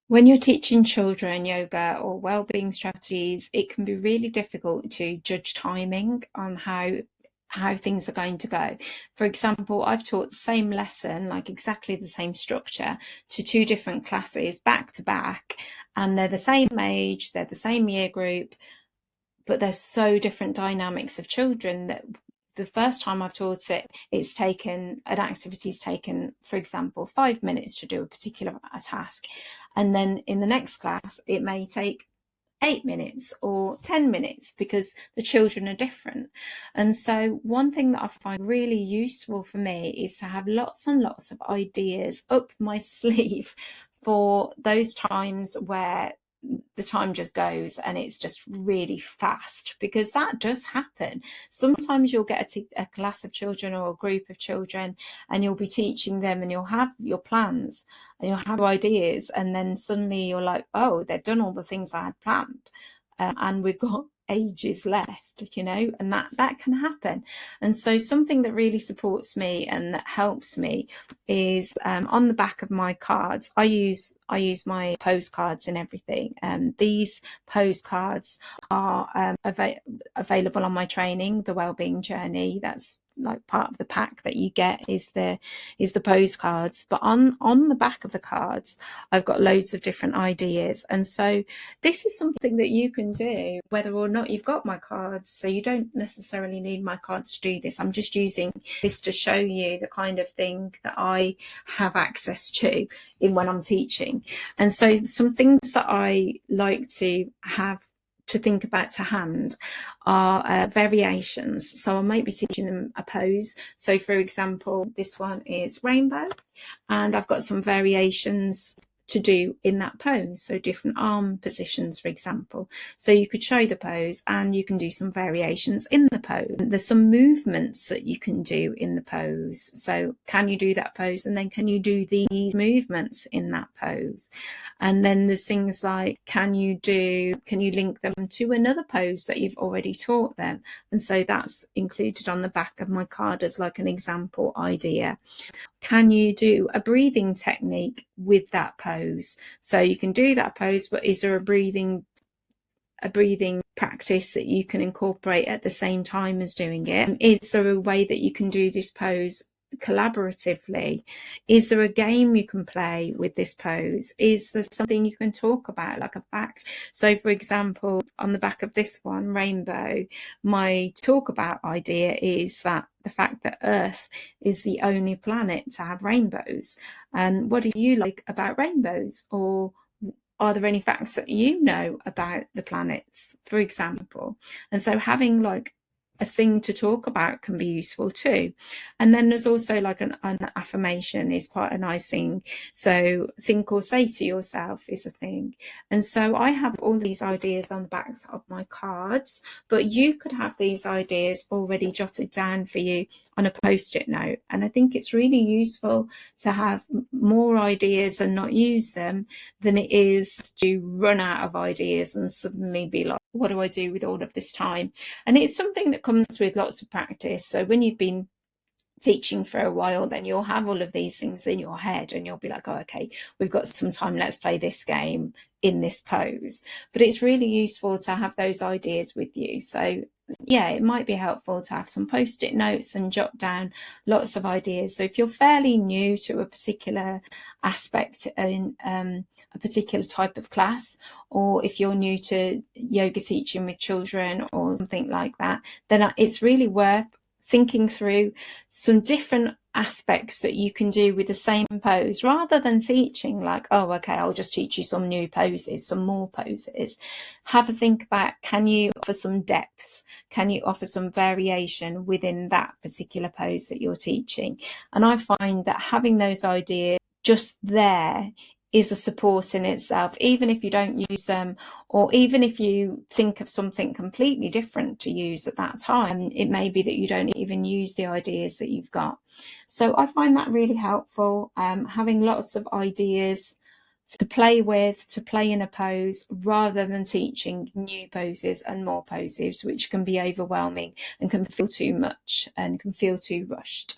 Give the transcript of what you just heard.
When you're teaching children yoga or well-being strategies, it can be really difficult to judge timing on how things are going to go. For example, I've taught the same lesson, like exactly the same structure, to two different classes back to back, and they're the same age, they're the same year group, but there's so different dynamics of children that the first time I've taught it, an activity's taken, for example, 5 minutes to do a particular task. And then in the next class, it may take 8 minutes or 10 minutes because the children are different. And so one thing that I find really useful for me is to have lots and lots of ideas up my sleeve for those times where the time just goes and it's just really fast, because that does happen. Sometimes you'll get a class of children or a group of children and you'll be teaching them and you'll have your plans and you'll have ideas, and then suddenly you're like, oh, they've done all the things I had planned, and we've got ages left, and that can happen. And so something that really supports me and that helps me is, on the back of my cards, I use my postcards and everything. These postcards are available on my training, the Wellbeing Journey. That's like part of the pack that you get is the postcards. But on the back of the cards, I've got loads of different ideas. And so this is something that you can do whether or not you've got my cards. So you don't necessarily need my cards to do this. I'm just using this to show you the kind of thing that I have access to when I'm teaching. And so some things that I like to have to think about to hand are variations. So I might be teaching them a pose. So for example, this one is rainbow, and I've got some variations to do in that pose. So different arm positions, for example. So you could show the pose and you can do some variations in the pose. There's some movements that you can do in the pose. So can you do that pose? And then can you do these movements in that pose? And then there's things like, can you link them to another pose that you've already taught them? And so that's included on the back of my card as like an example idea. Can you do a breathing technique with that pose? So you can do that pose, but is there a breathing practice that you can incorporate at the same time as doing it? Is there a way that you can do this pose collaboratively? Is there a game you can play with this pose? Is there something you can talk about, like a fact? So for example, on the back of this one, rainbow, my talk about idea is that the fact that Earth is the only planet to have rainbows. And what do you like about rainbows? Or are there any facts that you know about the planets, for example? And so having like a thing to talk about can be useful too. And then there's also like an affirmation is quite a nice thing. So think or say to yourself is a thing. And so I have all these ideas on the backs of my cards, but you could have these ideas already jotted down for you on a post-it note. And I think it's really useful to have more ideas and not use them than it is to run out of ideas and suddenly be like, what do I do with all of this time? And it's something that comes with lots of practice. So when you've been teaching for a while, then you'll have all of these things in your head and you'll be like, oh, okay, we've got some time, let's play this game in this pose. But it's really useful to have those ideas with you. So yeah, it might be helpful to have some post-it notes and jot down lots of ideas. So if you're fairly new to a particular aspect in a particular type of class, or if you're new to yoga teaching with children or something like that, then it's really worth thinking through some different aspects that you can do with the same pose, rather than teaching like, oh, okay, I'll just teach you some new poses, some more poses. Have a think about, can you offer some depth? Can you offer some variation within that particular pose that you're teaching? And I find that having those ideas just there is a support in itself, even if you don't use them, or even if you think of something completely different to use at that time. It may be that you don't even use the ideas that you've got. So I find that really helpful, having lots of ideas to play with, to play in a pose, rather than teaching new poses and more poses, which can be overwhelming and can feel too much and can feel too rushed.